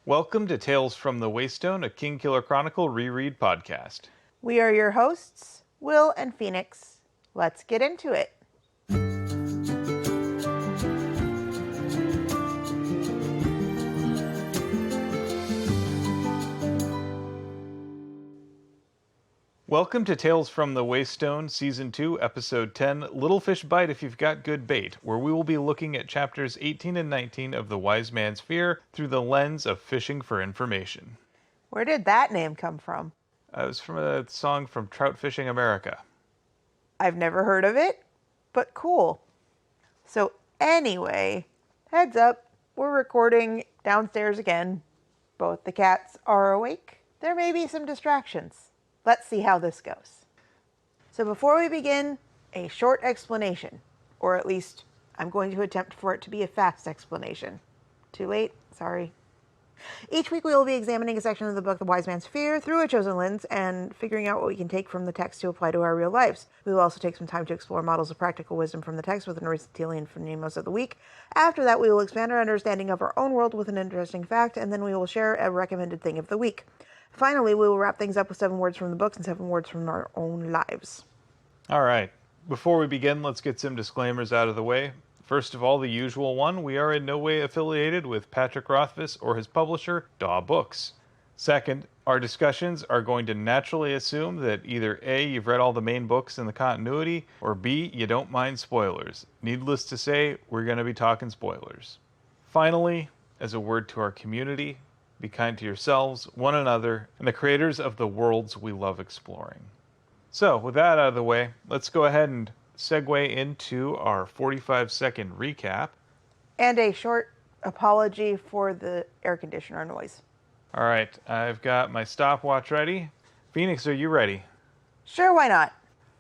Welcome to Tales from the Waystone, a King Killer Chronicle reread podcast. We are your hosts, Will and Phoenix. Let's get into it. Welcome to Tales from the Waystone, Season 2, Episode 10, Little Fish Bite If You've Got Good Bait, where we will be looking at chapters 18 and 19 of The Wise Man's Fear through the lens of fishing for information. Where did that name come from? It was from a song from Trout Fishing America. I've never heard of it, but cool. So anyway, heads up, we're recording downstairs again. Both the cats are awake. There may be some distractions. Let's see how this goes. So before we begin, a short explanation, or at least I'm going to attempt for it to be a fast explanation. Too late? Sorry. Each week we will be examining a section of the book The Wise Man's Fear through a chosen lens and figuring out what we can take from the text to apply to our real lives. We will also take some time to explore models of practical wisdom from the text with an Aristotelian phonemos of the week. After that, we will expand our understanding of our own world with an interesting fact, and then we will share a recommended thing of the week. Finally, we will wrap things up with 7 words from the books and 7 words from our own lives. All right. Before we begin, let's get some disclaimers out of the way. First of all, the usual one, we are in no way affiliated with Patrick Rothfuss or his publisher, Daw Books. Second, our discussions are going to naturally assume that either A, you've read all the main books in the continuity, or B, you don't mind spoilers. Needless to say, we're going to be talking spoilers. Finally, as a word to our community, be kind to yourselves, one another, and the creators of the worlds we love exploring. So, with that out of the way, let's go ahead and segue into our 45-second recap. And a short apology for the air conditioner noise. All right, I've got my stopwatch ready. Phoenix, are you ready? Sure, why not?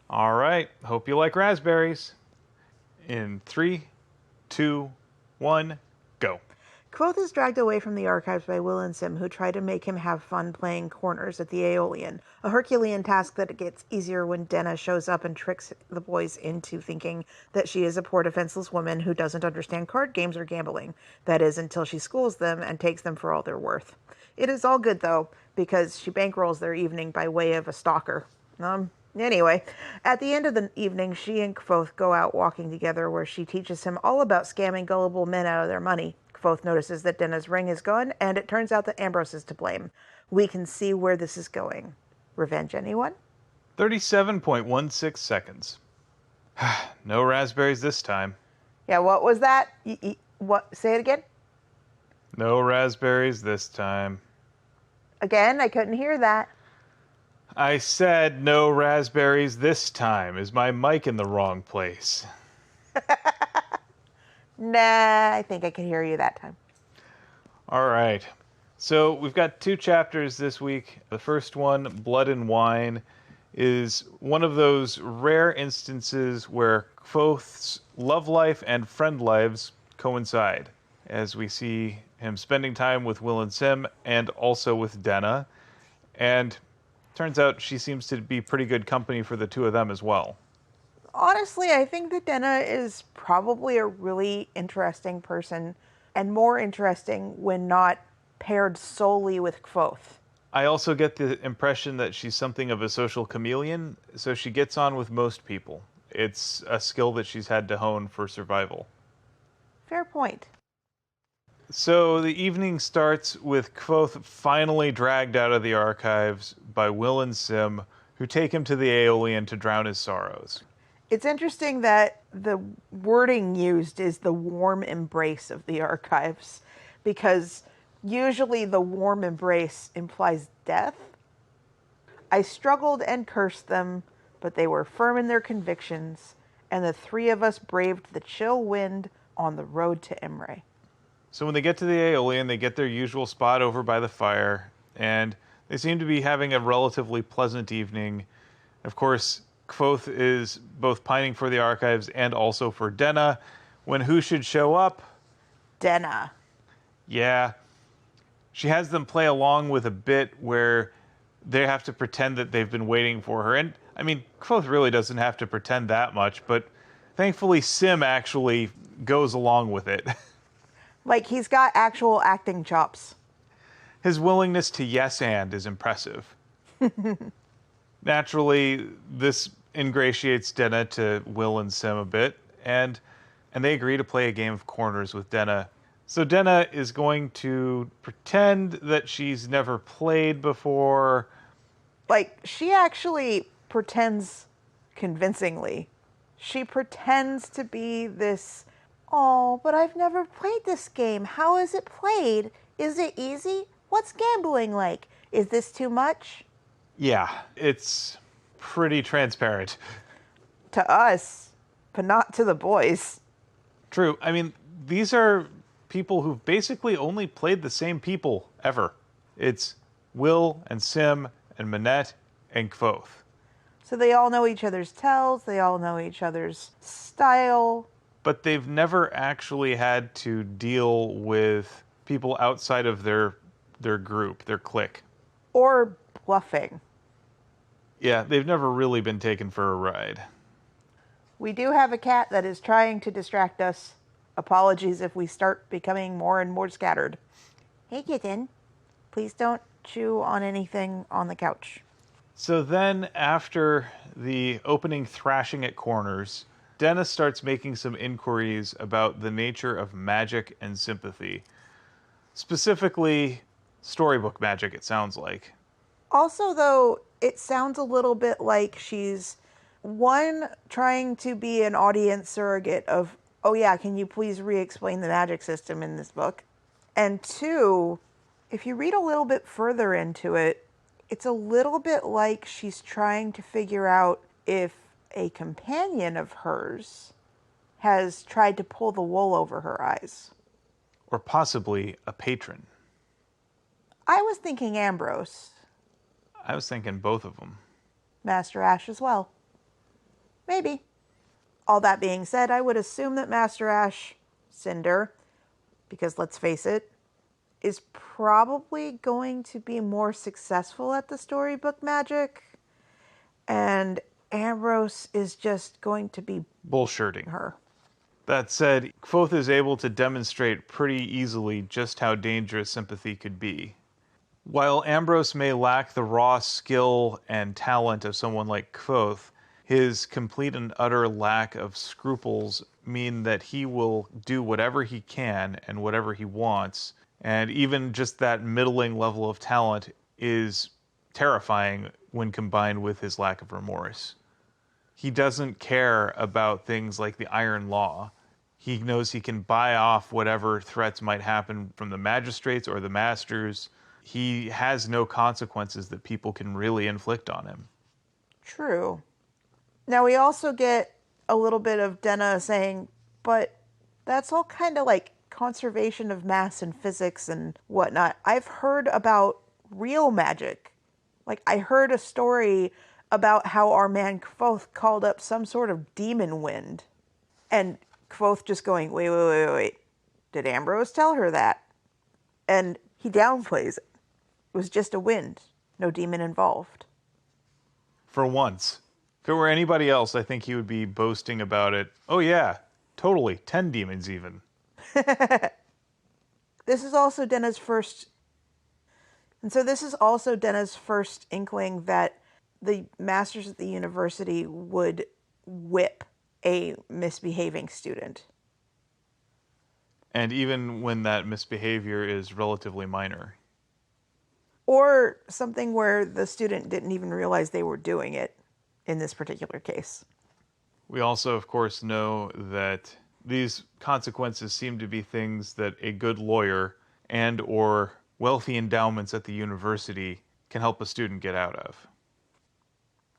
All right, hope you like raspberries. In 3, 2, 1, go. Quoth is dragged away from the archives by Will and Sim, who try to make him have fun playing corners at the Aeolian, a Herculean task that gets easier when Denna shows up and tricks the boys into thinking that she is a poor defenseless woman who doesn't understand card games or gambling. That is, until she schools them and takes them for all they're worth. It is all good, though, because she bankrolls their evening by way of a stalker. Anyway, at the end of the evening, she and Quoth go out walking together where she teaches him all about scamming gullible men out of their money. Quoth notices that Denna's ring is gone, and it turns out that Ambrose is to blame. We can see where this is going. Revenge, anyone? 37.16 seconds. No raspberries this time. Yeah, what was that? What? Say it again? No raspberries this time. Again, I couldn't hear that. I said no raspberries this time. Is my mic in the wrong place? Nah, I think I could hear you that time. All right. So we've got 2 chapters this week. The first one, Blood and Wine, is one of those rare instances where Quoth's love life and friend lives coincide, as we see him spending time with Will and Sim and also with Denna. And turns out she seems to be pretty good company for the 2 of them as well. Honestly, I think that Denna is probably a really interesting person, and more interesting when not paired solely with Quoth. I also get the impression that she's something of a social chameleon, so she gets on with most people. It's a skill that she's had to hone for survival. Fair point. So the evening starts with Quoth finally dragged out of the archives by Will and Sim, who take him to the Aeolian to drown his sorrows. It's interesting that the wording used is the warm embrace of the archives, because usually the warm embrace implies death. I struggled and cursed them, but they were firm in their convictions, and the 3 of us braved the chill wind on the road to Imre. So when they get to the Aeolian, they get their usual spot over by the fire, and they seem to be having a relatively pleasant evening. Of course, Quoth is both pining for the archives and also for Denna, when who should show up? Denna. Yeah. She has them play along with a bit where they have to pretend that they've been waiting for her. And, I mean, Quoth really doesn't have to pretend that much, but thankfully Sim actually goes along with it. Like, he's got actual acting chops. His willingness to yes and is impressive. Naturally, this ingratiates Denna to Will and Sim a bit, and they agree to play a game of corners with Denna. So Denna is going to pretend that she's never played before. Like, she actually pretends convincingly. She pretends to be this, oh, but I've never played this game. How is it played? Is it easy? What's gambling like? Is this too much? Yeah, it's pretty transparent. To us, but not to the boys. True. I mean, these are people who've basically only played the same people ever. It's Will and Sim and Manette and Kvothe. So they all know each other's tells, they all know each other's style. But they've never actually had to deal with people outside of their group, their clique. Or bluffing. Yeah, they've never really been taken for a ride. We do have a cat that is trying to distract us. Apologies if we start becoming more and more scattered. Hey, kitten. Please don't chew on anything on the couch. So then, after the opening thrashing at corners, Dennis starts making some inquiries about the nature of magic and sympathy. Specifically, storybook magic, it sounds like. Also, though, it sounds a little bit like she's, one, trying to be an audience surrogate of, oh yeah, can you please re-explain the magic system in this book? And two, if you read a little bit further into it, it's a little bit like she's trying to figure out if a companion of hers has tried to pull the wool over her eyes. Or possibly a patron. I was thinking Ambrose. I was thinking both of them. Master Ash as well. Maybe. All that being said, I would assume that Master Ash, Cinder, because let's face it, is probably going to be more successful at the storybook magic. And Ambrose is just going to be Bullshirting her. That said, Kvothe is able to demonstrate pretty easily just how dangerous sympathy could be. While Ambrose may lack the raw skill and talent of someone like Kvothe, his complete and utter lack of scruples mean that he will do whatever he can and whatever he wants, and even just that middling level of talent is terrifying when combined with his lack of remorse. He doesn't care about things like the Iron Law. He knows he can buy off whatever threats might happen from the magistrates or the masters. He has no consequences that people can really inflict on him. True. Now we also get a little bit of Denna saying, but that's all kind of like conservation of mass and physics and whatnot. I've heard about real magic. Like, I heard a story about how our man Kvothe called up some sort of demon wind. And Kvothe just going, wait. Did Ambrose tell her that? And he downplays it. It was just a wind. No demon involved. For once. If it were anybody else, I think he would be boasting about it. Oh yeah, totally. 10 demons even. This is also Denna's first... And so this is also Denna's first inkling that the masters at the university would whip a misbehaving student. And even when that misbehavior is relatively minor. Or something where the student didn't even realize they were doing it in this particular case. We also, of course, know that these consequences seem to be things that a good lawyer and or wealthy endowments at the university can help a student get out of.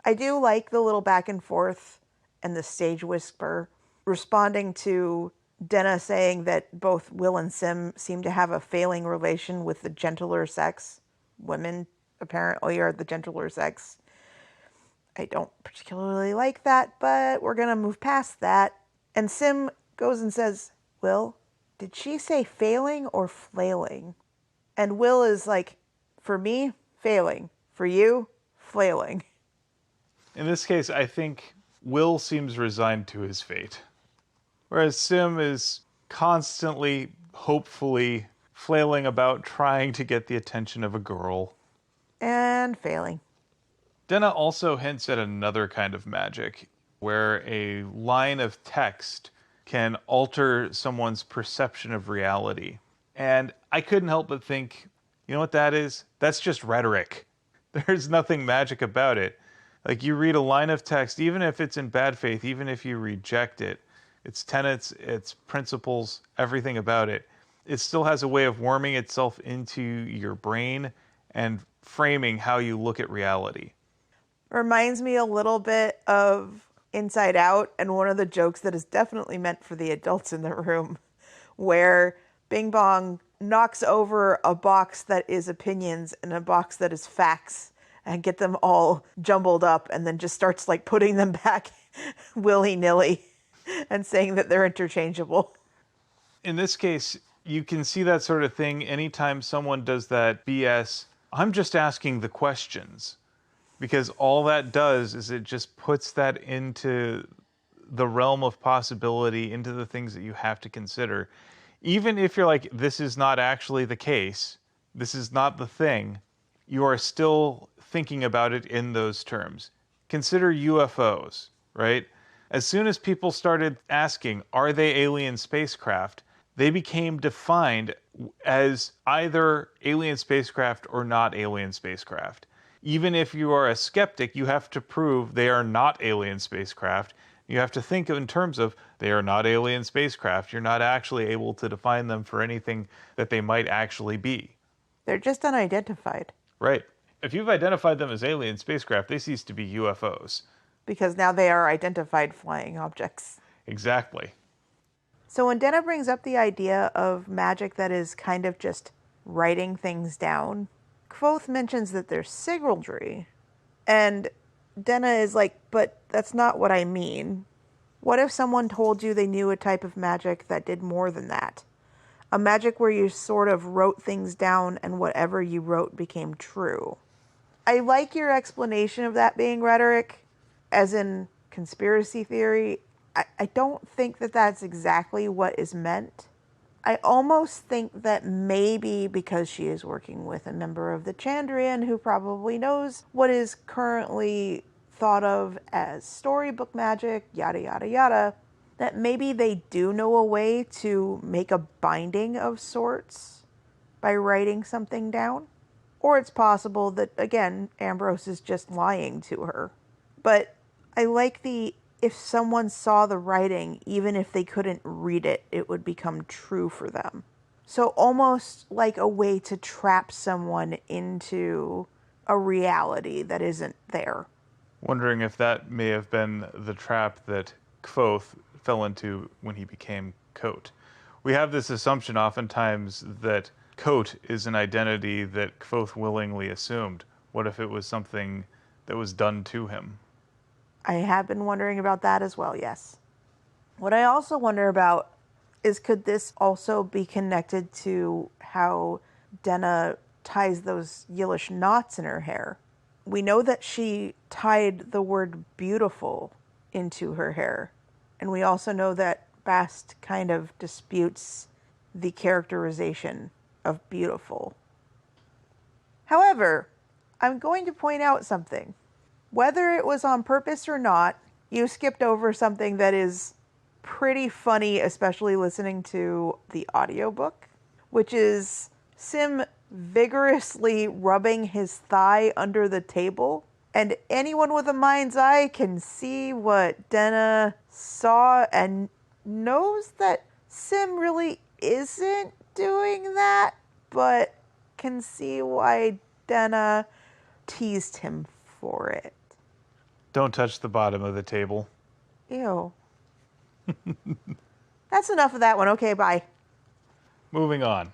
I do like the little back and forth and the stage whisper responding to Denna saying that both Will and Sim seem to have a failing relation with the gentler sex. Women apparently are the gentler sex. I don't particularly like that, but we're going to move past that. And Sim goes and says, Will, did she say failing or flailing? And Will is like, for me, failing. For you, flailing. In this case, I think Will seems resigned to his fate. Whereas Sim is constantly, hopefully, flailing about trying to get the attention of a girl. And failing. Denna also hints at another kind of magic, where a line of text can alter someone's perception of reality. And I couldn't help but think, you know what that is? That's just rhetoric. There's nothing magic about it. Like, you read a line of text, even if it's in bad faith, even if you reject it, its tenets, its principles, everything about it, it still has a way of worming itself into your brain and framing how you look at reality. Reminds me a little bit of Inside Out, and one of the jokes that is definitely meant for the adults in the room, where Bing Bong knocks over a box that is opinions and a box that is facts and get them all jumbled up, and then just starts like putting them back willy-nilly and saying that they're interchangeable. In this case, you can see that sort of thing anytime someone does that BS. I'm just asking the questions. Because all that does is it just puts that into the realm of possibility, into the things that you have to consider. Even if you're like, this is not actually the case, this is not the thing, you are still thinking about it in those terms. Consider UFOs, right? As soon as people started asking, are they alien spacecraft, they became defined as either alien spacecraft or not alien spacecraft. Even if you are a skeptic, you have to prove they are not alien spacecraft. You have to think in terms of they are not alien spacecraft. You're not actually able to define them for anything that they might actually be. They're just unidentified. Right. If you've identified them as alien spacecraft, they cease to be UFOs. Because now they are identified flying objects. Exactly. So when Denna brings up the idea of magic that is kind of just writing things down, Kvothe mentions that there's sigildry, and Denna is like, but that's not what I mean. What if someone told you they knew a type of magic that did more than that? A magic where you sort of wrote things down and whatever you wrote became true. I like your explanation of that being rhetoric, as in conspiracy theory. I don't think that that's exactly what is meant. I almost think that maybe because she is working with a member of the Chandrian who probably knows what is currently thought of as storybook magic, yada, yada, yada, that maybe they do know a way to make a binding of sorts by writing something down. Or it's possible that, again, Ambrose is just lying to her. But I like the, if someone saw the writing, even if they couldn't read it, it would become true for them. So almost like a way to trap someone into a reality that isn't there. Wondering if that may have been the trap that Kvothe fell into when he became Kote. We have this assumption oftentimes that Kote is an identity that Kvothe willingly assumed. What if it was something that was done to him? I have been wondering about that as well, yes. What I also wonder about is, could this also be connected to how Denna ties those Yillish knots in her hair? We know that she tied the word beautiful into her hair. And we also know that Bast kind of disputes the characterization of beautiful. However, I'm going to point out something. Whether it was on purpose or not, you skipped over something that is pretty funny, especially listening to the audiobook, which is Sim vigorously rubbing his thigh under the table. And anyone with a mind's eye can see what Denna saw and knows that Sim really isn't doing that, but can see why Denna teased him for it. Don't touch the bottom of the table. Ew. That's enough of that one. Okay, bye. Moving on.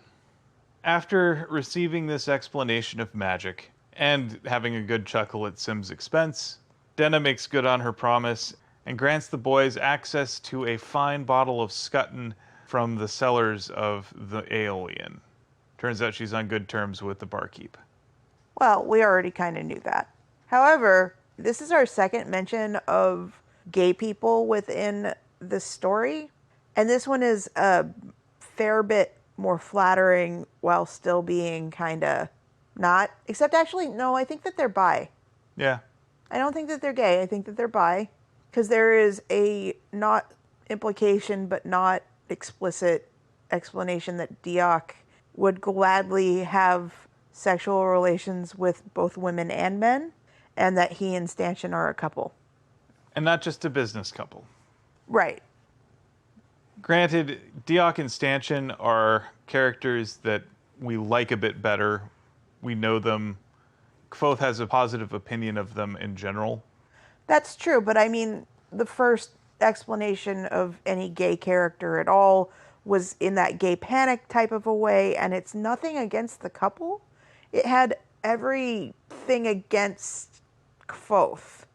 After receiving this explanation of magic, and having a good chuckle at Sim's expense, Denna makes good on her promise and grants the boys access to a fine bottle of Scutton from the cellars of the Aeolian. Turns out she's on good terms with the barkeep. Well, we already kind of knew that. However, this is our second mention of gay people within the story, and this one is a fair bit more flattering while still being kind of not. Except actually, no, I think that they're bi. Yeah. I don't think that they're gay. I think that they're bi. Because there is a not implication but not explicit explanation that Diok would gladly have sexual relations with both women and men, and that he and Stanchion are a couple. And not just a business couple. Right. Granted, Diok and Stanchion are characters that we like a bit better. We know them. Kvothe has a positive opinion of them in general. That's true, but I mean, the first explanation of any gay character at all was in that gay panic type of a way, and it's nothing against the couple. It had everything against Kvothe,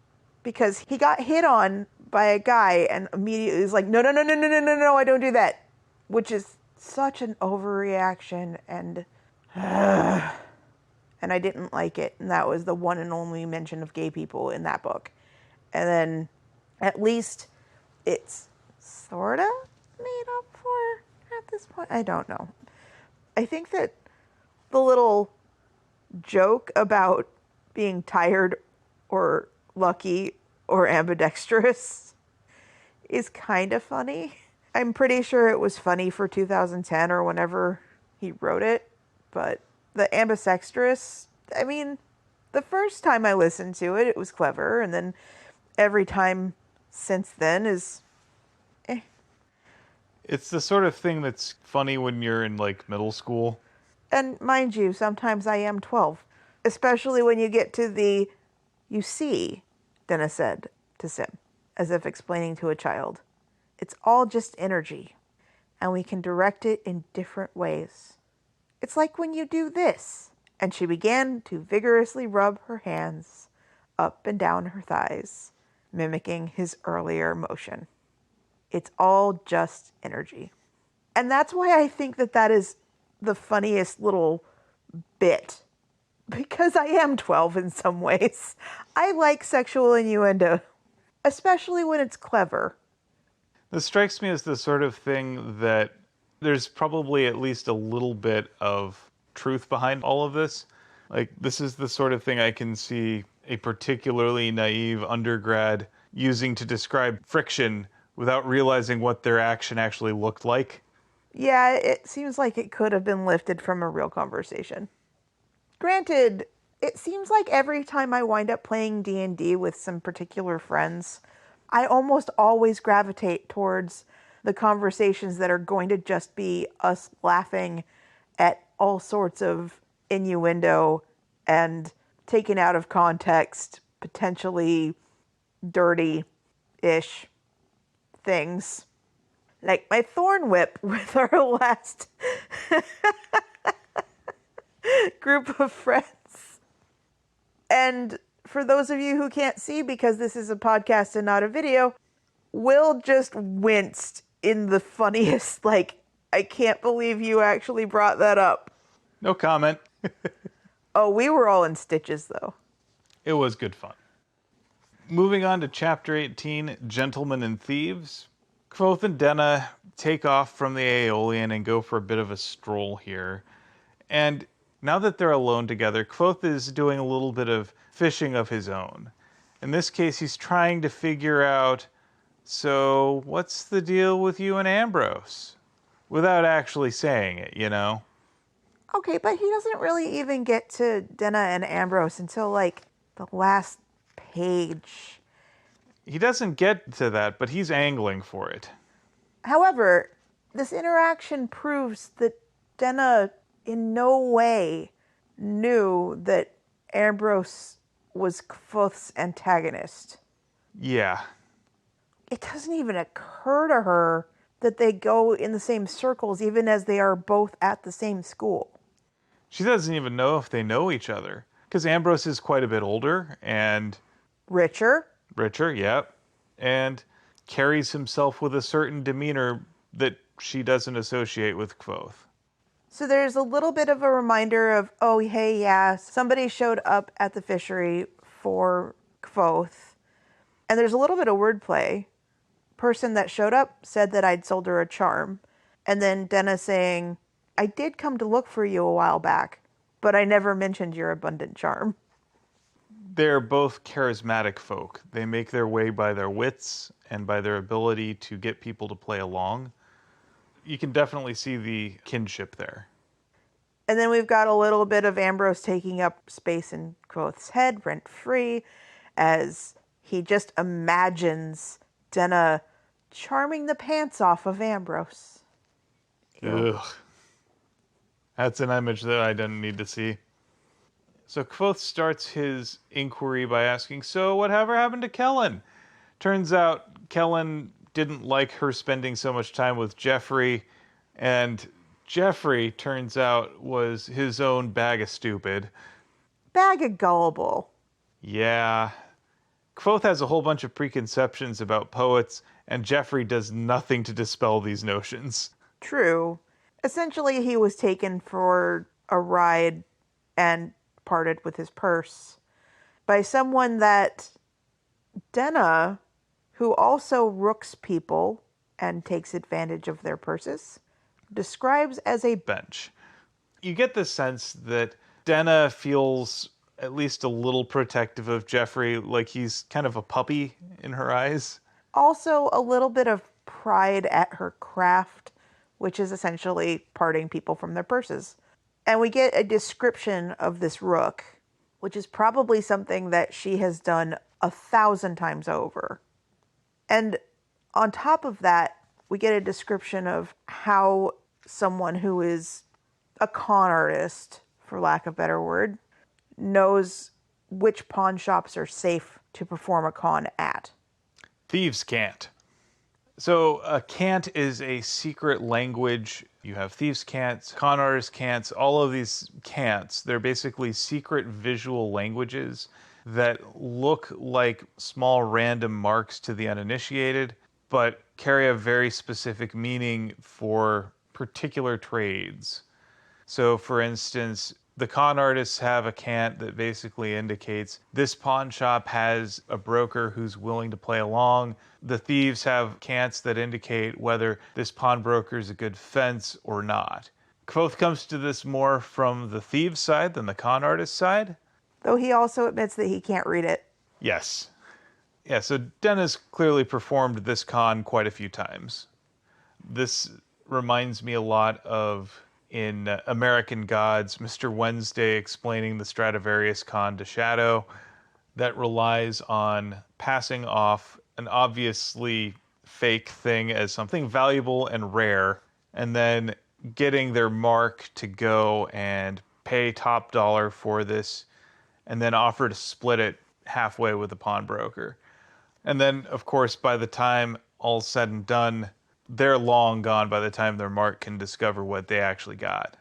because he got hit on by a guy and immediately was like, no, no, no, no, no, no, no, no, I don't do that. Which is such an overreaction, and I didn't like it. And that was the one and only mention of gay people in that book. And then at least it's sort of made up for at this point. I don't know. I think that the little joke about being tired or lucky or ambidextrous is kind of funny. I'm pretty sure it was funny for 2010 or whenever he wrote it, but the ambidextrous, I mean, the first time I listened to it, it was clever, and then every time since then is It's the sort of thing that's funny when you're in, like, middle school. And mind you, sometimes I am 12, especially when you get to the, you see, Dennis said to Sim, as if explaining to a child. It's all just energy, and we can direct it in different ways. It's like when you do this. And she began to vigorously rub her hands up and down her thighs, mimicking his earlier motion. It's all just energy. And that's why I think that that is the funniest little bit. Because I am 12 in some ways. I like sexual innuendo, especially when it's clever. This strikes me as the sort of thing that there's probably at least a little bit of truth behind all of this. Like, this is the sort of thing I can see a particularly naive undergrad using to describe friction without realizing what their action actually looked like. Yeah, it seems like it could have been lifted from a real conversation. Granted, it seems like every time I wind up playing D&D with some particular friends, I almost always gravitate towards the conversations that are going to just be us laughing at all sorts of innuendo and taken out of context, potentially dirty-ish things. Like my thorn whip with our last group of friends. And for those of you who can't see, because this is a podcast and not a video, Will just winced in the funniest, like, I can't believe you actually brought that up. No comment. Oh, we were all in stitches, though. It was good fun. Moving on to Chapter 18, Gentlemen and Thieves. Kvothe and Denna take off from the Aeolian and go for a bit of a stroll here. And now that they're alone together, Kvothe is doing a little bit of fishing of his own. In this case, he's trying to figure out, so what's the deal with you and Ambrose? Without actually saying it, you know? Okay, but he doesn't really even get to Denna and Ambrose until, like, the last page. He doesn't get to that, but he's angling for it. However, this interaction proves that Denna in no way knew that Ambrose was Kvothe's antagonist. Yeah. It doesn't even occur to her that they go in the same circles, even as they are both at the same school. She doesn't even know if they know each other. Because Ambrose is quite a bit older and Richer. yep. And carries himself with a certain demeanor that she doesn't associate with Kvothe. So there's a little bit of a reminder of, oh, hey, yeah, somebody showed up at the fishery for Kvothe. And there's a little bit of wordplay. Person that showed up said that I'd sold her a charm. And then Denna saying, I did come to look for you a while back, but I never mentioned your abundant charm. They're both charismatic folk. They make their way by their wits and by their ability to get people to play along. You can definitely see the kinship there. And then we've got a little bit of Ambrose taking up space in Quoth's head, rent free, as he just imagines Denna charming the pants off of Ambrose. Ew. Ugh. That's an image that I didn't need to see. So Kvothe starts his inquiry by asking, so whatever happened to Kellen? Turns out Kellen didn't like her spending so much time with Jeffrey, and Jeffrey, turns out, was his own bag of stupid. Bag of gullible. Yeah. Kvothe has a whole bunch of preconceptions about poets, and Jeffrey does nothing to dispel these notions. True. Essentially, he was taken for a ride and parted with his purse by someone that Denna, who also rooks people and takes advantage of their purses, describes as a Bench. You get the sense that Denna feels at least a little protective of Jeffrey, like he's kind of a puppy in her eyes. also a little bit of pride at her craft, which is essentially parting people from their purses. And we get a description of this rook, which is probably something that she has done 1,000 times over. And on top of that, we get a description of how someone who is a con artist, for lack of a better word, knows which pawn shops are safe to perform a con at. Thieves can't. So a cant is a secret language. You have thieves' cants, con artists' cants, all of these cants. They're basically secret visual languages that look like small random marks to the uninitiated, but carry a very specific meaning for particular trades. So, for instance, the con artists have a cant that basically indicates this pawn shop has a broker who's willing to play along. The thieves have cants that indicate whether this pawnbroker is a good fence or not. Kvothe comes to this more from the thieves' side than the con artist side. Though he also admits that he can't read it. Yes. Yeah, so Dennis clearly performed this con quite a few times. This reminds me a lot of in American Gods, Mr. Wednesday explaining the Stradivarius con to Shadow that relies on passing off an obviously fake thing as something valuable and rare, and then getting their mark to go and pay top dollar for this, and then offer to split it halfway with the pawnbroker. And then, of course, by the time all's said and done, they're long gone by the time their mark can discover what they actually got.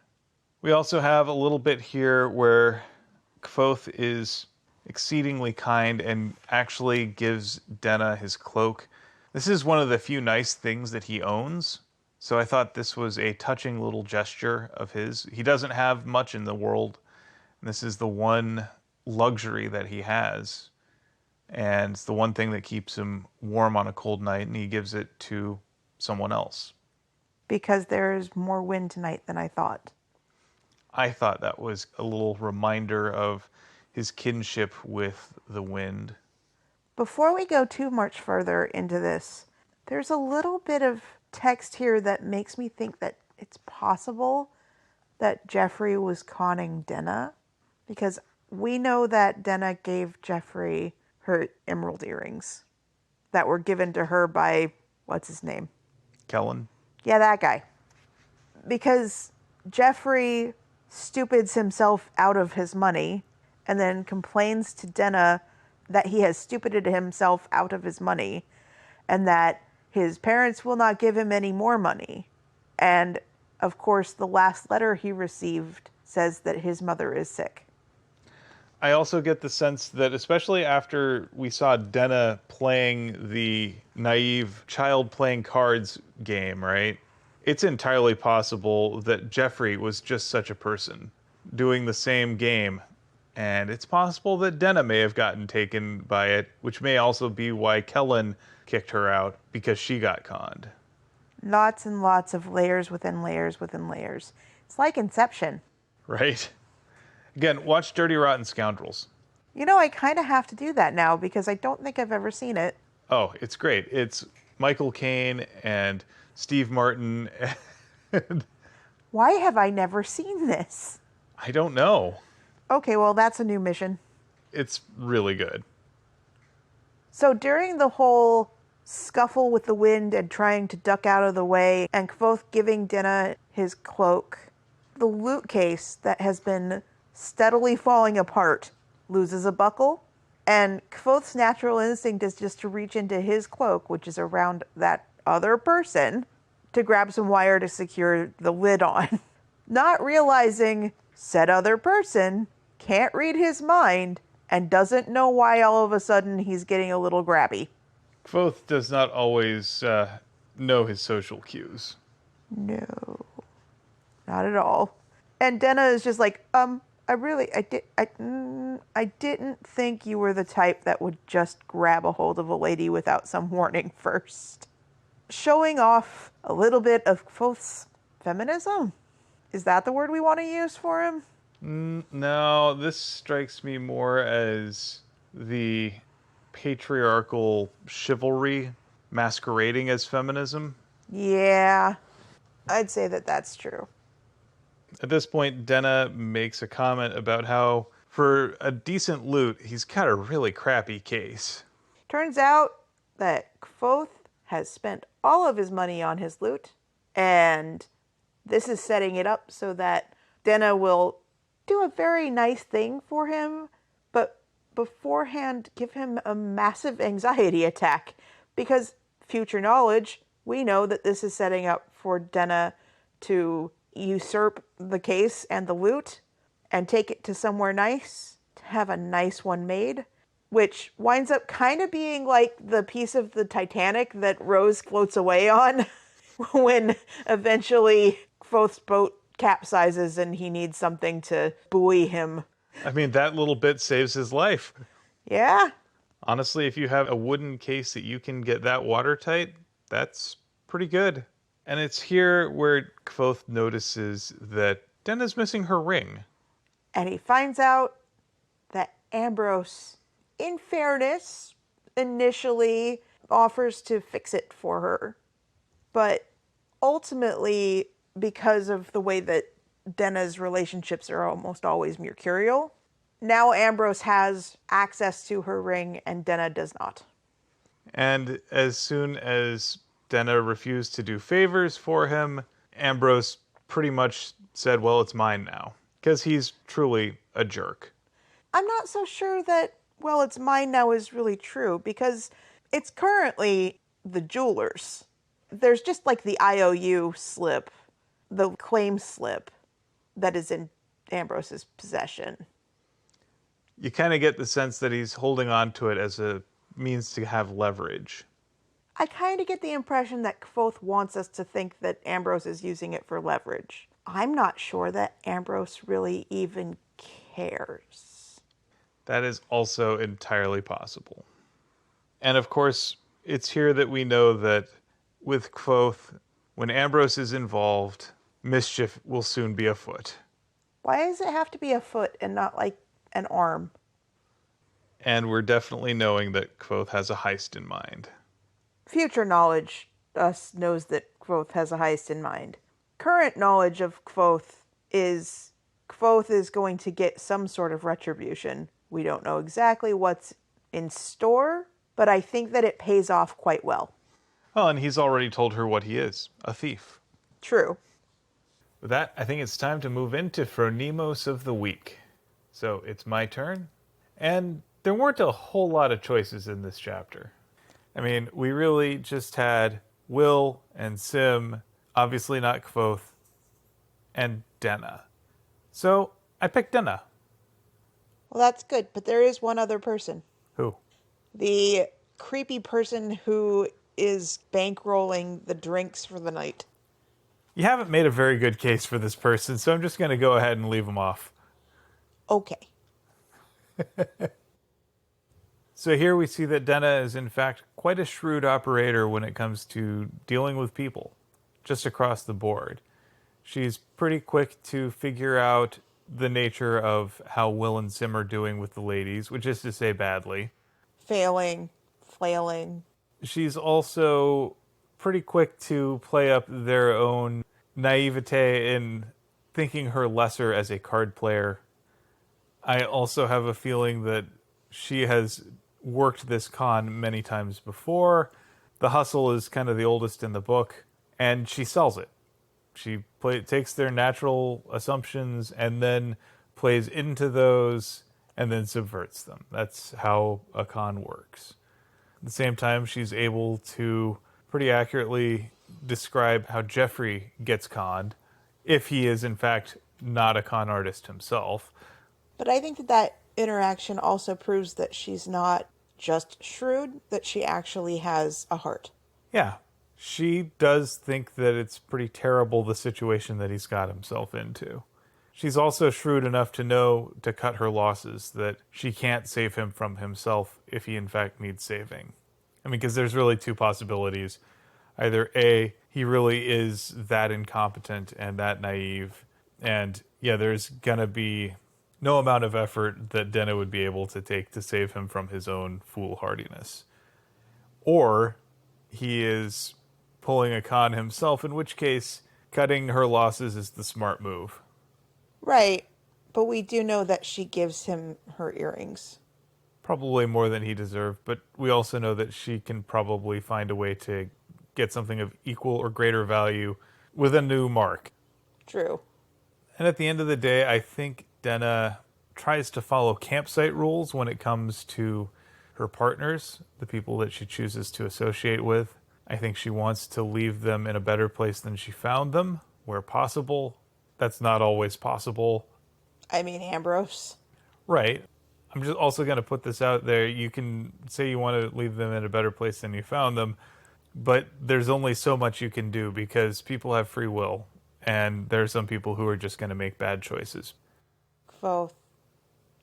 We also have a little bit here where Kvothe is exceedingly kind and actually gives Denna his cloak. This is one of the few nice things that he owns, so I thought this was a touching little gesture of his. He doesn't have much in the world, and this is the one luxury that he has, and it's the one thing that keeps him warm on a cold night, and he gives it to someone else. Because there's more wind tonight than I thought. I thought that was a little reminder of his kinship with the wind. Before we go too much further into this, there's a little bit of text here that makes me think that it's possible that Jeffrey was conning Denna, because we know that Denna gave Jeffrey her emerald earrings that were given to her by, what's his name? Kellen? Yeah, that guy. Because Jeffrey stupids himself out of his money and then complains to Denna that he has stupided himself out of his money and that his parents will not give him any more money. And, of course, the last letter he received says that his mother is sick. I also get the sense that, especially after we saw Denna playing the naive child playing cards game, right? It's entirely possible that Jeffrey was just such a person doing the same game. And it's possible that Denna may have gotten taken by it, which may also be why Kellen kicked her out, because she got conned. Lots and lots of layers within layers within layers. It's like Inception. Right? Again, watch Dirty Rotten Scoundrels. You know, I kind of have to do that now because I don't think I've ever seen it. Oh, it's great. It's Michael Caine and Steve Martin. And Why have I never seen this? I don't know. Okay, well, that's a new mission. It's really good. So during the whole scuffle with the wind and trying to duck out of the way, and Kvothe giving Dinah his cloak, the loot case that has been steadily falling apart loses a buckle, and Kvothe's natural instinct is just to reach into his cloak, which is around that other person, to grab some wire to secure the lid on. Not realizing said other person can't read his mind and doesn't know why all of a sudden he's getting a little grabby. Kvothe does not always know his social cues. No, not at all. And Denna is just like, I didn't think you were the type that would just grab a hold of a lady without some warning first. Showing off a little bit of Kvothe's feminism. Is that the word we want to use for him? No, this strikes me more as the patriarchal chivalry masquerading as feminism. Yeah, I'd say that that's true. At this point, Denna makes a comment about how, for a decent loot, he's got a really crappy case. Turns out that Kvothe has spent all of his money on his loot, and this is setting it up so that Denna will do a very nice thing for him, but beforehand give him a massive anxiety attack, because future knowledge, we know that this is setting up for Denna to usurp the case and the loot and take it to somewhere nice, to have a nice one made, which winds up kind of being like the piece of the Titanic that Rose floats away on when eventually Kvothe's boat capsizes and he needs something to buoy him. I mean, that little bit saves his life. Yeah. Honestly, if you have a wooden case that you can get that watertight, that's pretty good. And it's here where Kvothe notices that Denna's missing her ring. And he finds out that Ambrose, in fairness, initially offers to fix it for her. But ultimately, because of the way that Denna's relationships are almost always mercurial, now Ambrose has access to her ring and Denna does not. And as soon as Denna refused to do favors for him, Ambrose pretty much said, well, it's mine now. Because he's truly a jerk. I'm not so sure that, well, it's mine now is really true, because it's currently the jeweler's. There's just like the IOU slip, the claim slip that is in Ambrose's possession. You kind of get the sense that he's holding on to it as a means to have leverage. I kind of get the impression that Kvothe wants us to think that Ambrose is using it for leverage. I'm not sure that Ambrose really even cares. That is also entirely possible. And of course, it's here that we know that with Kvothe, when Ambrose is involved, mischief will soon be afoot. Why does it have to be a foot and not like an arm? And we're definitely knowing that Kvothe has a heist in mind. Future knowledge knows that Kvothe has a heist in mind. Current knowledge of Kvothe is going to get some sort of retribution. We don't know exactly what's in store, but I think that it pays off quite well. Oh, and he's already told her what he is, a thief. True. With that, I think it's time to move into Phronimos of the Week. So it's my turn, and there weren't a whole lot of choices in this chapter. I mean, we really just had Will and Sim, obviously not Kvothe, and Denna. So I picked Denna. Well, that's good, but there is one other person. Who? The creepy person who is bankrolling the drinks for the night. You haven't made a very good case for this person, so I'm just going to go ahead and leave him off. Okay. So here we see that Denna is in fact quite a shrewd operator when it comes to dealing with people, just across the board. She's pretty quick to figure out the nature of how Will and Sim are doing with the ladies, which is to say badly. Failing, flailing. She's also pretty quick to play up their own naivete in thinking her lesser as a card player. I also have a feeling that she has worked this con many times before. The hustle is kind of the oldest in the book, and she sells it. Takes their natural assumptions and then plays into those and then subverts them. That's how a con works. At the same time, she's able to pretty accurately describe how Jeffrey gets conned, if he is in fact not a con artist himself. But I think that that interaction also proves that she's not just shrewd, that she actually has a heart. Yeah, she does think that it's pretty terrible the situation that he's got himself into. She's also shrewd enough to know to cut her losses, that she can't save him from himself if he in fact needs saving. I mean, because there's really two possibilities. Either A, he really is that incompetent and that naive, and yeah, there's gonna be no amount of effort that Denna would be able to take to save him from his own foolhardiness. Or he is pulling a con himself, in which case cutting her losses is the smart move. Right. But we do know that she gives him her earrings. Probably more than he deserved, but we also know that she can probably find a way to get something of equal or greater value with a new mark. True. And at the end of the day, I think Denna tries to follow campsite rules when it comes to her partners, the people that she chooses to associate with. I think she wants to leave them in a better place than she found them, where possible. That's not always possible. I mean, Ambrose. Right. I'm just also going to put this out there. You can say you want to leave them in a better place than you found them, but there's only so much you can do because people have free will, and there are some people who are just going to make bad choices. Both.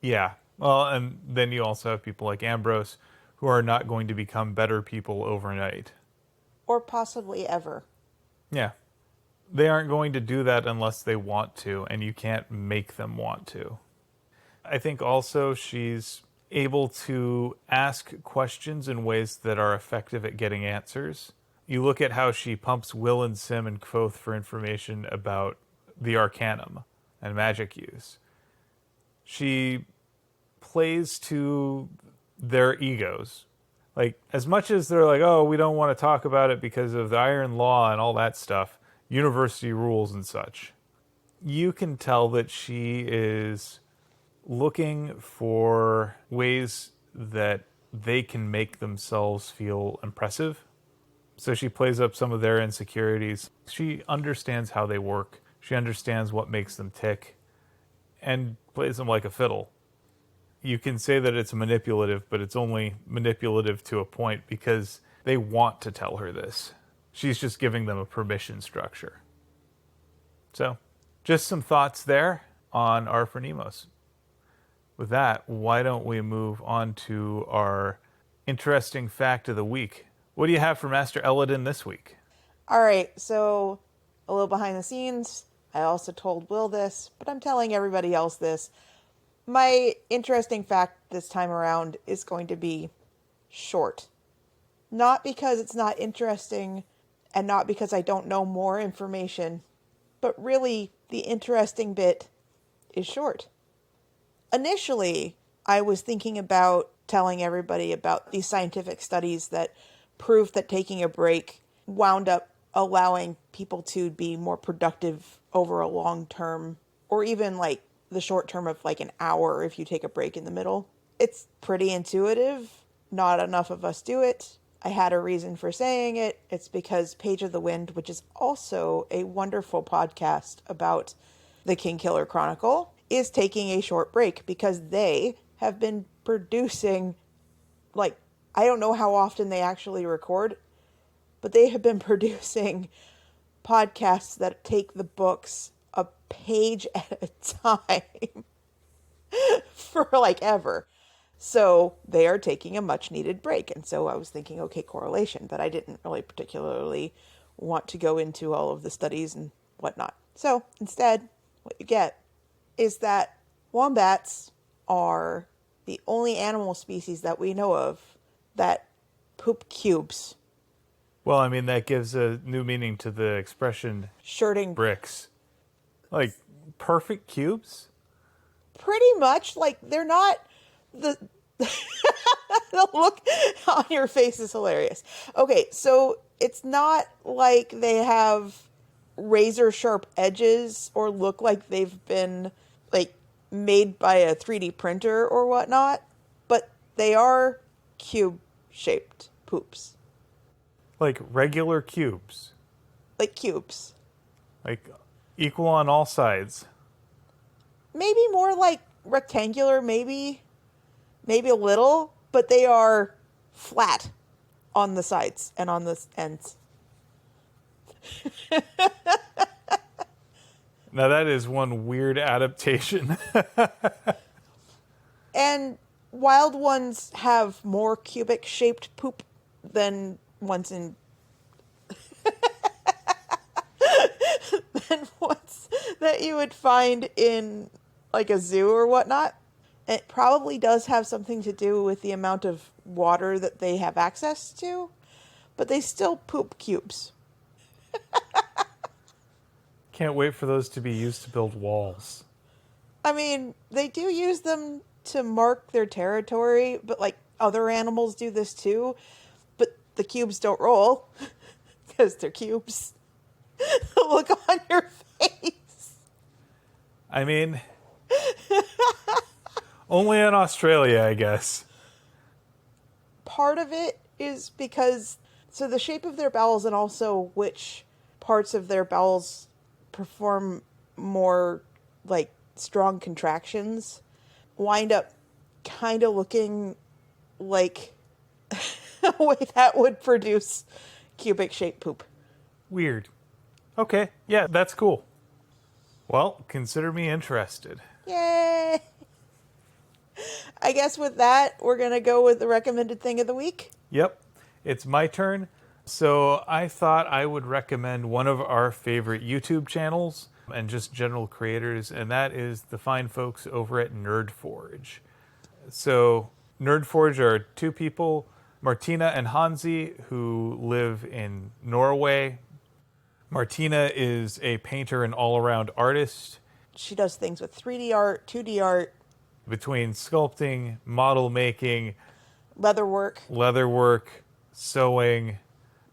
Yeah. Well, and then you also have people like Ambrose who are not going to become better people overnight. Or possibly ever. Yeah. They aren't going to do that unless they want to, and you can't make them want to. I think also she's able to ask questions in ways that are effective at getting answers. You look at how she pumps Will and Sim and Kvothe for information about the Arcanum and magic use. She plays to their egos. Like, as much as they're like, oh, we don't want to talk about it because of the Iron Law and all that stuff, university rules and such, you can tell that she is looking for ways that they can make themselves feel impressive. So she plays up some of their insecurities. She understands how they work. She understands what makes them tick and plays them like a fiddle. You can say that it's manipulative, but it's only manipulative to a point because they want to tell her this. She's just giving them a permission structure. So, just some thoughts there on R for Nemos. With that, why don't we move on to our interesting fact of the week? What do you have for Master Eladin this week? All right, so a little behind the scenes. I also told Will this, but I'm telling everybody else this. My interesting fact this time around is going to be short. Not because it's not interesting and not because I don't know more information, but really the interesting bit is short. Initially, I was thinking about telling everybody about these scientific studies that proved that taking a break wound up allowing people to be more productive over a long term, or even like the short term of like an hour if you take a break in the middle. It's pretty intuitive. Not enough of us do it. I had a reason for saying it. It's because Page of the Wind, which is also a wonderful podcast about the King Killer Chronicle, is taking a short break because they have been producing, like, I don't know how often they actually record, but they have been producing podcasts that take the books a page at a time for like ever. So they are taking a much needed break. And so I was thinking, okay, correlation, but I didn't really particularly want to go into all of the studies and whatnot. So instead, what you get is that wombats are the only animal species that we know of that poop cubes. Well, I mean, that gives a new meaning to the expression Shirting bricks. Like, perfect cubes? pretty much like they're not the the look on your face is hilarious. Okay, so it's not like they have razor sharp edges or look like they've been like made by a 3D printer or whatnot, but they are cube shaped poops. Like regular cubes. Like cubes. Like, equal on all sides. Maybe more like rectangular, maybe a little, but they are flat on the sides and on the ends. Now, that is one weird adaptation. And wild ones have more cubic shaped poop than ones in than ones that you would find in like a zoo or whatnot. It probably does have something to do with the amount of water that they have access to, but they still poop cubes. Can't wait for those to be used to build walls. I mean, they do use them to mark their territory, but like other animals do this too. But the cubes don't roll because they're cubes. Look on your face. I mean, only in Australia, I guess. Part of it is because, so the shape of their bowels and also which parts of their bowels perform more like strong contractions wind up kind of looking like a way that would produce cubic shaped poop. Weird. Okay, yeah, that's cool. Well, consider me interested. Yay! I guess with that, we're going to go with the recommended thing of the week. Yep, it's my turn. So I thought I would recommend one of our favorite YouTube channels and just general creators, and that is the fine folks over at NerdForge. So NerdForge are two people, Martina and Hansi, who live in Norway. Martina is a painter and all-around artist. She does things with 3D art, 2D art, Between sculpting, model making, leatherwork, sewing.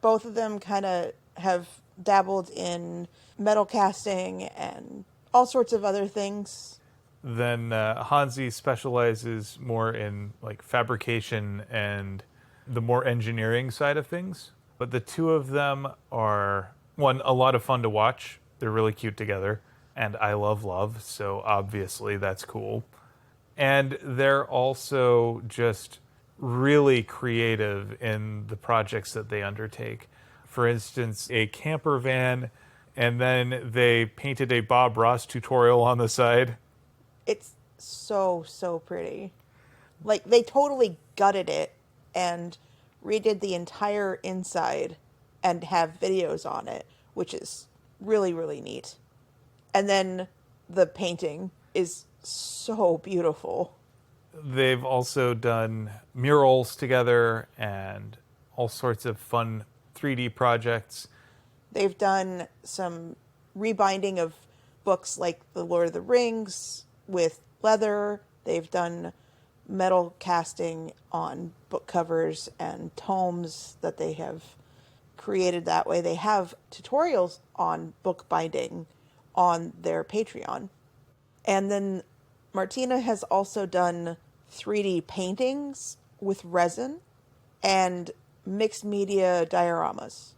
both of them kind of have dabbled in metal casting and all sorts of other things. Then Hansi specializes more in like fabrication and the more engineering side of things. But the two of them are, one, a lot of fun to watch. They're really cute together. And I love love, so obviously that's cool. And they're also just really creative in the projects that they undertake. For instance, a camper van, and then they painted a Bob Ross tutorial on the side. It's so, so pretty. Like, they totally gutted it and redid the entire inside and have videos on it, which is really, really neat. And then the painting is so beautiful. They've also done murals together and all sorts of fun 3D projects. They've done some rebinding of books like The Lord of the Rings with leather. They've done metal casting on book covers and tomes that they have created that way. They have tutorials on book binding on their Patreon. And then Martina has also done 3D paintings with resin and mixed media dioramas.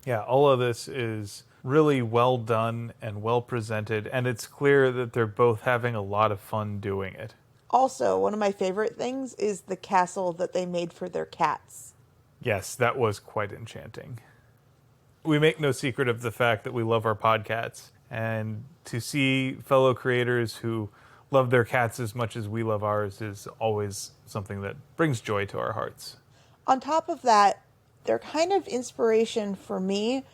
Yeah, all of this is really well done and well presented, and it's clear that they're both having a lot of fun doing it. Also, one of my favorite things is the castle that they made for their cats. Yes, that was quite enchanting. We make no secret of the fact that we love our podcasts, and to see fellow creators who love their cats as much as we love ours is always something that brings joy to our hearts. On top of that, they're kind of inspiration for me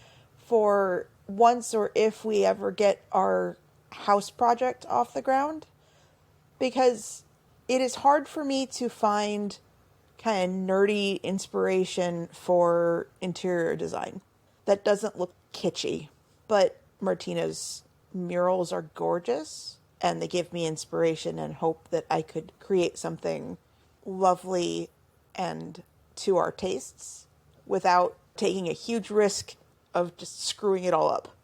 for once or if we ever get our house project off the ground, because it is hard for me to find kind of nerdy inspiration for interior design that doesn't look kitschy. But Martina's murals are gorgeous, and they give me inspiration and hope that I could create something lovely and to our tastes without taking a huge risk of just screwing it all up.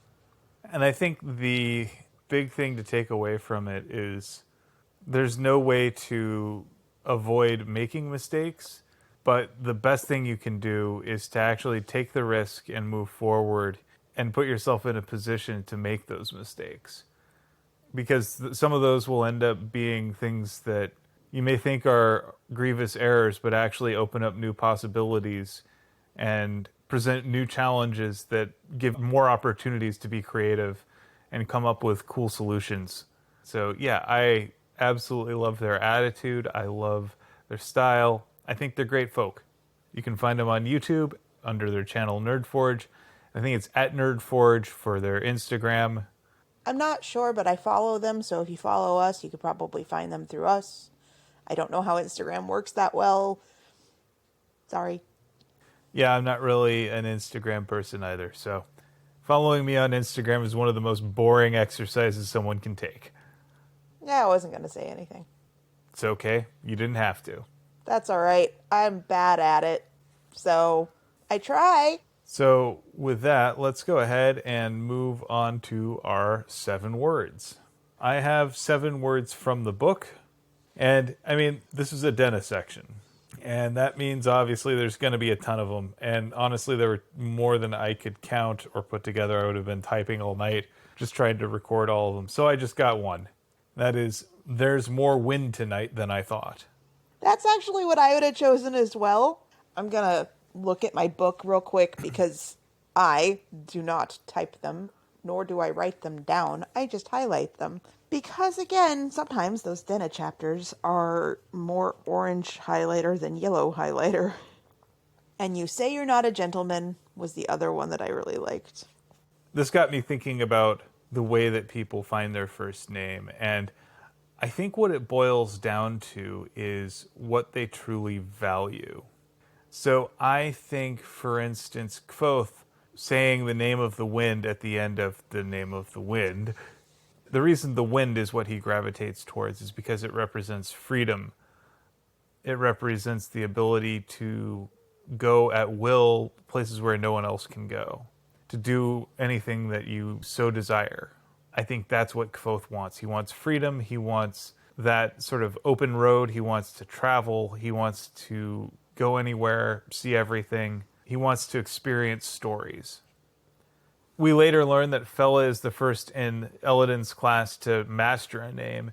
And I think the big thing to take away from it is there's no way to avoid making mistakes, but the best thing you can do is to actually take the risk and move forward and put yourself in a position to make those mistakes. Because some of those will end up being things that you may think are grievous errors, but actually open up new possibilities and present new challenges that give more opportunities to be creative and come up with cool solutions. So yeah, I absolutely love their attitude. I love their style. I think they're great folk. You can find them on YouTube under their channel Nerdforge. I think it's at Nerdforge for their Instagram. I'm not sure, but I follow them, so if you follow us, you could probably find them through us. I don't know how Instagram works that well. Sorry. Yeah, I'm not really an Instagram person either, so following me on Instagram is one of the most boring exercises someone can take. Yeah, I wasn't going to say anything. It's okay. You didn't have to. That's all right. I'm bad at it, so I try. So with that, let's go ahead and move on to our 7 words. I have 7 words from the book, and I mean, this is a dentist section. And that means obviously there's going to be a ton of them. And honestly, there were more than I could count or put together. I would have been typing all night, just trying to record all of them. So I just got one. That is, there's more wind tonight than I thought. That's actually what I would have chosen as well. I'm going to look at my book real quick because I do not type them, nor do I write them down. I just highlight them. Because again, sometimes those Dena chapters are more orange highlighter than yellow highlighter. And You Say You're Not a Gentleman was the other one that I really liked. This got me thinking about the way that people find their first name. And I think what it boils down to is what they truly value. So I think, for instance, Kvothe saying the name of the wind at the end of the name of the wind, the reason the wind is what he gravitates towards is because it represents freedom. It represents the ability to go at will places where no one else can go, to do anything that you so desire. I think that's what Kvothe wants. He wants freedom. He wants that sort of open road. He wants to travel. He wants to go anywhere, see everything. He wants to experience stories. We later learn that Fela is the first in Elodin's class to master a name,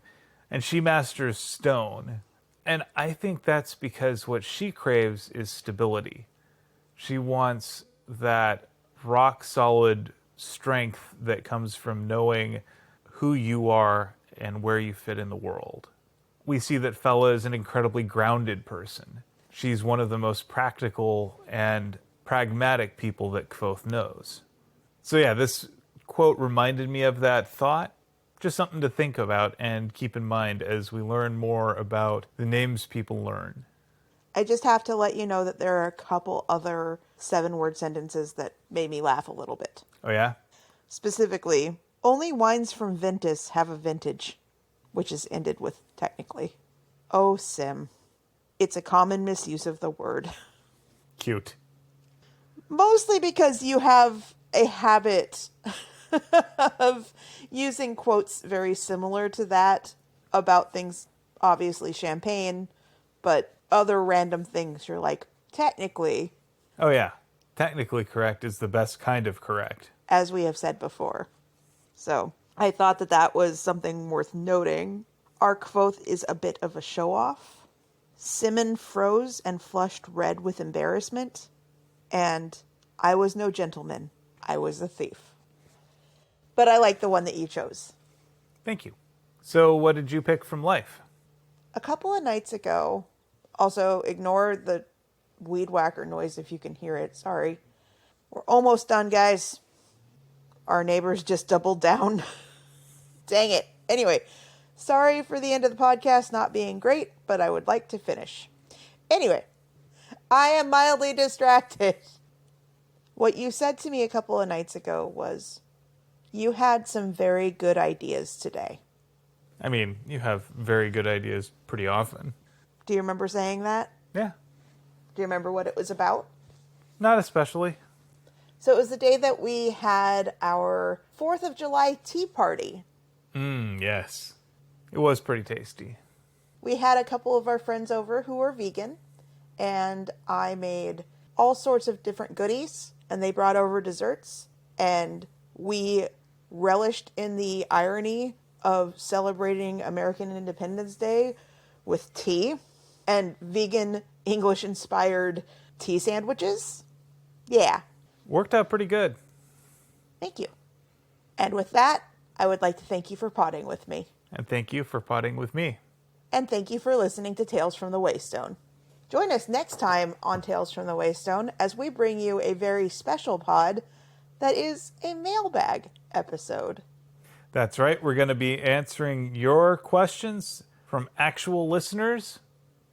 and she masters stone. And I think that's because what she craves is stability. She wants that rock-solid strength that comes from knowing who you are and where you fit in the world. We see that Fela is an incredibly grounded person. She's one of the most practical and pragmatic people that Kvothe knows. So yeah, this quote reminded me of that thought. Just something to think about and keep in mind as we learn more about the names people learn. I just have to let you know that there are a couple other 7-word sentences that made me laugh a little bit. Oh yeah? Specifically, only wines from Ventus have a vintage, which is ended with technically. Oh, Sim. It's a common misuse of the word. Cute. Mostly because you have a habit of using quotes very similar to that about things, obviously champagne, but other random things. You're like, technically. Oh yeah. Technically correct is the best kind of correct. As we have said before. So I thought that that was something worth noting. Our Kvothe is a bit of a show-off. Simon froze and flushed red with embarrassment. And I was no gentleman. I was a thief. But I like the one that you chose. Thank you. So what did you pick from life? A couple of nights ago, also ignore the weed whacker noise if you can hear it. Sorry. We're almost done, guys. Our neighbors just doubled down. Dang it. Anyway, sorry for the end of the podcast not being great, but I would like to finish. Anyway, I am mildly distracted. What you said to me a couple of nights ago was you had some very good ideas today. I mean, you have very good ideas pretty often. Do you remember saying that? Yeah. Do you remember what it was about? Not especially. So it was the day that we had our 4th of July tea party. Yes. It was pretty tasty. We had a couple of our friends over who were vegan, and I made all sorts of different goodies, and they brought over desserts, and we relished in the irony of celebrating American Independence Day with tea and vegan English-inspired tea sandwiches. Yeah. Worked out pretty good. Thank you. And with that, I would like to thank you for potting with me. And thank you for potting with me. And thank you for listening to Tales from the Waystone. Join us next time on Tales from the Waystone as we bring you a very special pod that is a mailbag episode. That's right. We're going to be answering your questions from actual listeners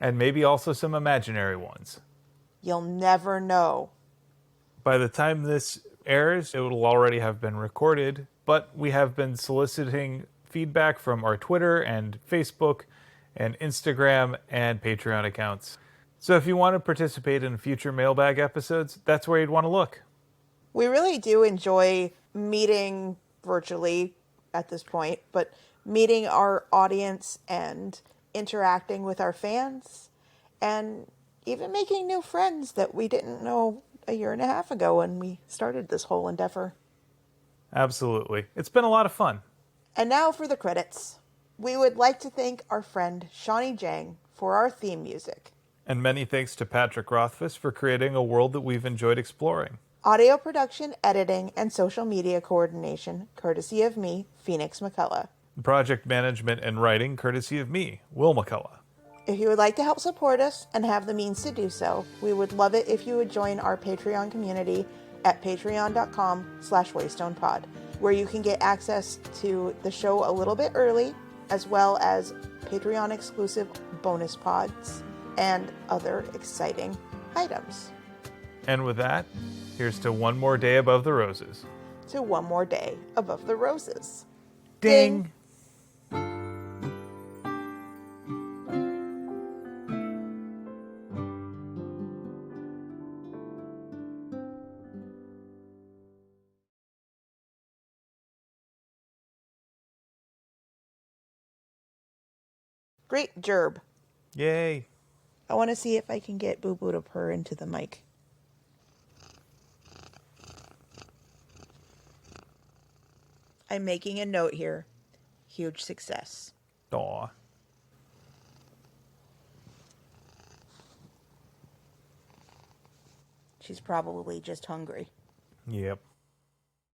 and maybe also some imaginary ones. You'll never know. By the time this airs, it will already have been recorded, but we have been soliciting feedback from our Twitter and Facebook and Instagram and Patreon accounts. So if you want to participate in future mailbag episodes, that's where you'd want to look. We really do enjoy meeting virtually at this point, but meeting our audience and interacting with our fans and even making new friends that we didn't know a year and a half ago when we started this whole endeavor. Absolutely. It's been a lot of fun. And now for the credits. We would like to thank our friend Shawnee Jang for our theme music. And many thanks to Patrick Rothfuss for creating a world that we've enjoyed exploring. Audio production, editing, and social media coordination, courtesy of me, Phoenix McCullough. Project management and writing, courtesy of me, Will McCullough. If you would like to help support us and have the means to do so, we would love it if you would join our Patreon community at patreon.com/waystonepod, where you can get access to the show a little bit early, as well as Patreon exclusive bonus pods and other exciting items. And with that, here's to one more day above the roses. To one more day above the roses. Ding! Great gerb. Yay! I want to see if I can get Boo Boo to purr into the mic. I'm making a note here. Huge success. Aw. She's probably just hungry. Yep.